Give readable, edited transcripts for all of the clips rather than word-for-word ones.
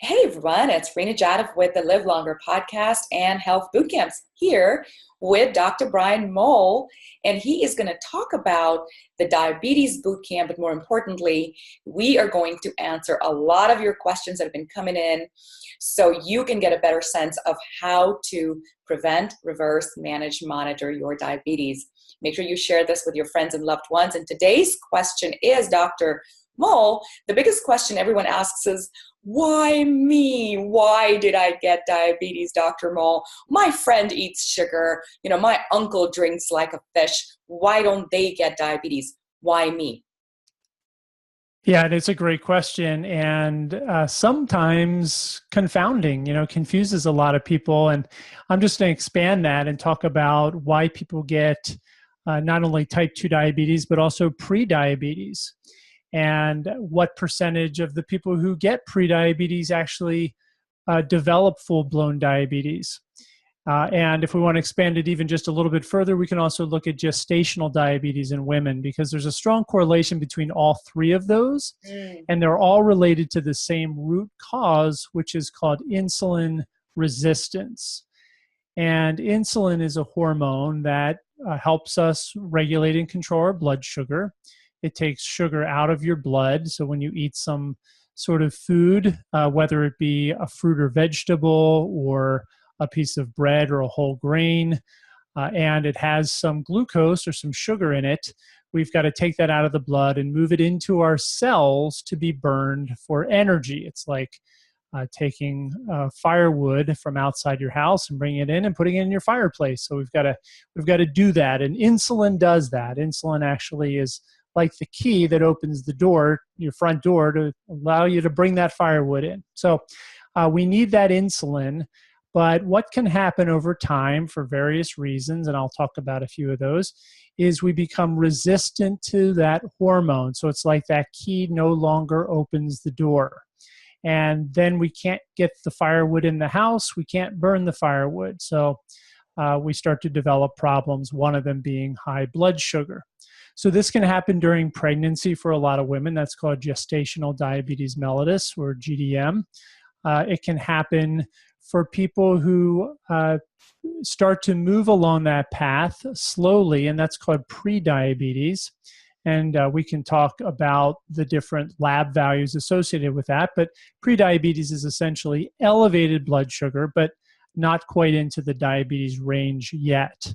Hey everyone, it's Reena Jadhav with the Live Longer podcast and Health Bootcamps here with Dr. Brian Mowll, and he is going to talk about the diabetes bootcamp, but more importantly, we are going to answer a lot of your questions that have been coming in so you can get a better sense of how to prevent, reverse, manage, monitor your diabetes. Make sure you share this with your friends and loved ones. And today's question is, Dr. Mowll, the biggest question everyone asks is, why me? Why did I get diabetes, Dr. Mowll? My friend eats sugar. My uncle drinks like a fish. Why don't they get diabetes? Why me? Yeah, and it's a great question, and sometimes confounding, confuses a lot of people. And I'm just going to expand that and talk about why people get not only type 2 diabetes, but also pre-diabetes, and what percentage of the people who get pre-diabetes actually develop full-blown diabetes. And if we want to expand it even just a little bit further, we can also look at gestational diabetes in women, because there's a strong correlation between all three of those, and they're all related to the same root cause, which is called insulin resistance. And insulin is a hormone that helps us regulate and control our blood sugar. It takes sugar out of your blood. So when you eat some sort of food, whether it be a fruit or vegetable or a piece of bread or a whole grain, and it has some glucose or some sugar in it, we've got to take that out of the blood and move it into our cells to be burned for energy. It's like taking firewood from outside your house and bringing it in and putting it in your fireplace. So we've got to do that, and insulin does that. Insulin actually is like the key that opens the door, your front door, to allow you to bring that firewood in. So we need that insulin. But what can happen over time for various reasons, and I'll talk about a few of those, is we become resistant to that hormone. So it's like that key no longer opens the door. And then we can't get the firewood in the house. We can't burn the firewood. So we start to develop problems, one of them being high blood sugar. So this can happen during pregnancy for a lot of women. That's called gestational diabetes mellitus, or GDM. It can happen for people who start to move along that path slowly, and that's called pre-diabetes. And we can talk about the different lab values associated with that. But pre-diabetes is essentially elevated blood sugar, but not quite into the diabetes range yet.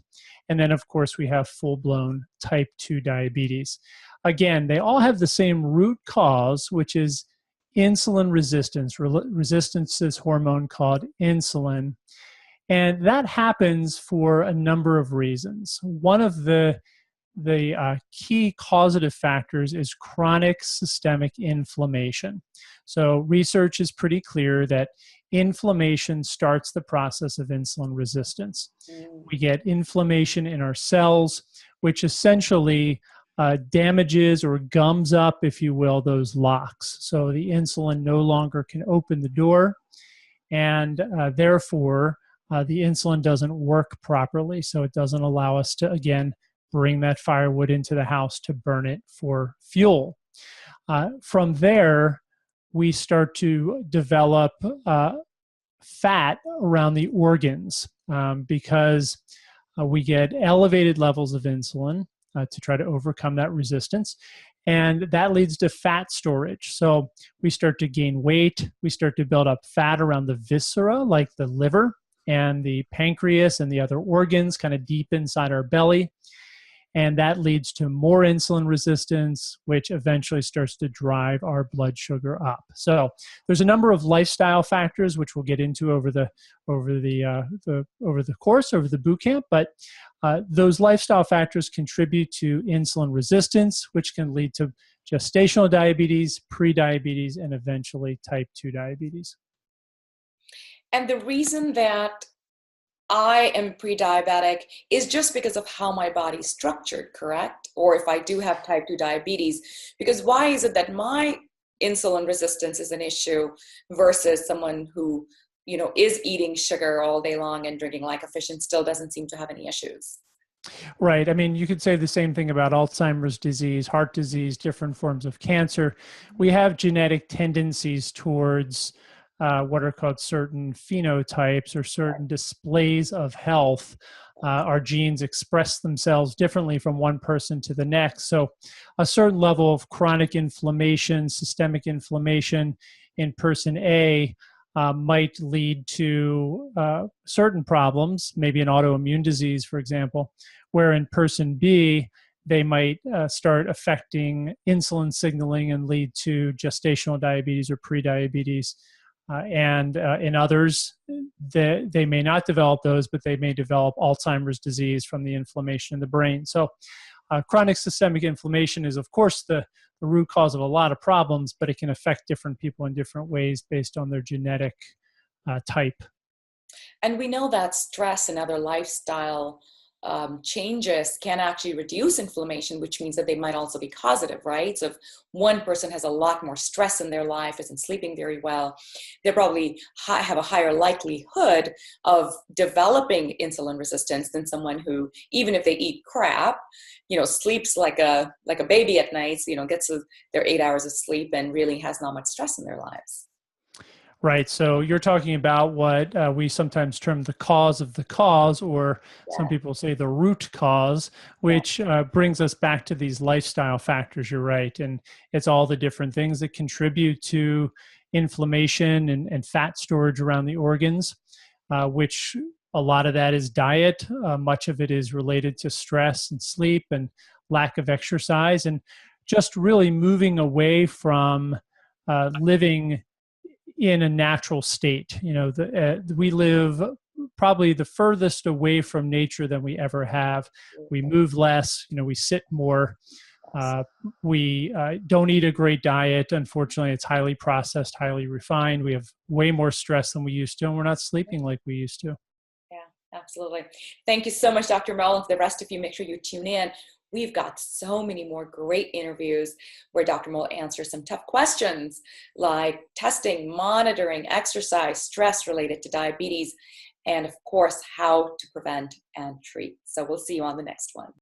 And then, of course, we have full-blown type 2 diabetes. Again, they all have the same root cause, which is insulin resistance. Resistance to this hormone called insulin. And that happens for a number of reasons. One of the key causative factors is chronic systemic inflammation. So research is pretty clear that inflammation starts the process of insulin resistance. We get inflammation in our cells, which essentially damages or gums up, if you will, those locks. So the insulin no longer can open the door, and therefore the insulin doesn't work properly. So it doesn't allow us to, again, bring that firewood into the house to burn it for fuel. From there, we start to develop fat around the organs because we get elevated levels of insulin to try to overcome that resistance. And that leads to fat storage. So we start to gain weight. We start to build up fat around the viscera, like the liver and the pancreas and the other organs, kind of deep inside our belly. And that leads to more insulin resistance, which eventually starts to drive our blood sugar up. So there's a number of lifestyle factors which we'll get into over the course, over the boot camp. But those lifestyle factors contribute to insulin resistance, which can lead to gestational diabetes, pre-diabetes, and eventually type 2 diabetes. And the reason that I am pre-diabetic is just because of how my body's structured, correct? Or if I do have type 2 diabetes, because why is it that my insulin resistance is an issue versus someone who, is eating sugar all day long and drinking like a fish and still doesn't seem to have any issues? Right. I mean, you could say the same thing about Alzheimer's disease, heart disease, different forms of cancer. We have genetic tendencies towards what are called certain phenotypes or certain displays of health. Our genes express themselves differently from one person to the next. So a certain level of chronic inflammation, systemic inflammation in person A might lead to certain problems, maybe an autoimmune disease, for example, where in person B, they might start affecting insulin signaling and lead to gestational diabetes or prediabetes. And in others, they may not develop those, but they may develop Alzheimer's disease from the inflammation in the brain. So chronic systemic inflammation is, of course, the root cause of a lot of problems, but it can affect different people in different ways based on their genetic type. And we know that stress and other lifestyle changes can actually reduce inflammation, which means that they might also be causative, right? So if one person has a lot more stress in their life, isn't sleeping very well, they probably have a higher likelihood of developing insulin resistance than someone who, even if they eat crap, sleeps like a baby at night, gets their 8 hours of sleep and really has not much stress in their lives. Right. So you're talking about what we sometimes term the cause of the cause, or some people say the root cause, which brings us back to these lifestyle factors. You're right. And it's all the different things that contribute to inflammation and fat storage around the organs, which a lot of that is diet. Much of it is related to stress and sleep and lack of exercise, and just really moving away from living in a natural state. We live probably the furthest away from nature than we ever have. We move less, we sit more. We don't eat a great diet. Unfortunately, it's highly processed, highly refined. We have way more stress than we used to, and we're not sleeping like we used to. Yeah, absolutely. Thank you so much, Dr. Mowll. And for the rest of you, make sure you tune in. We've got so many more great interviews where Dr. Mowll answers some tough questions like testing, monitoring, exercise, stress related to diabetes, and of course, how to prevent and treat. So we'll see you on the next one.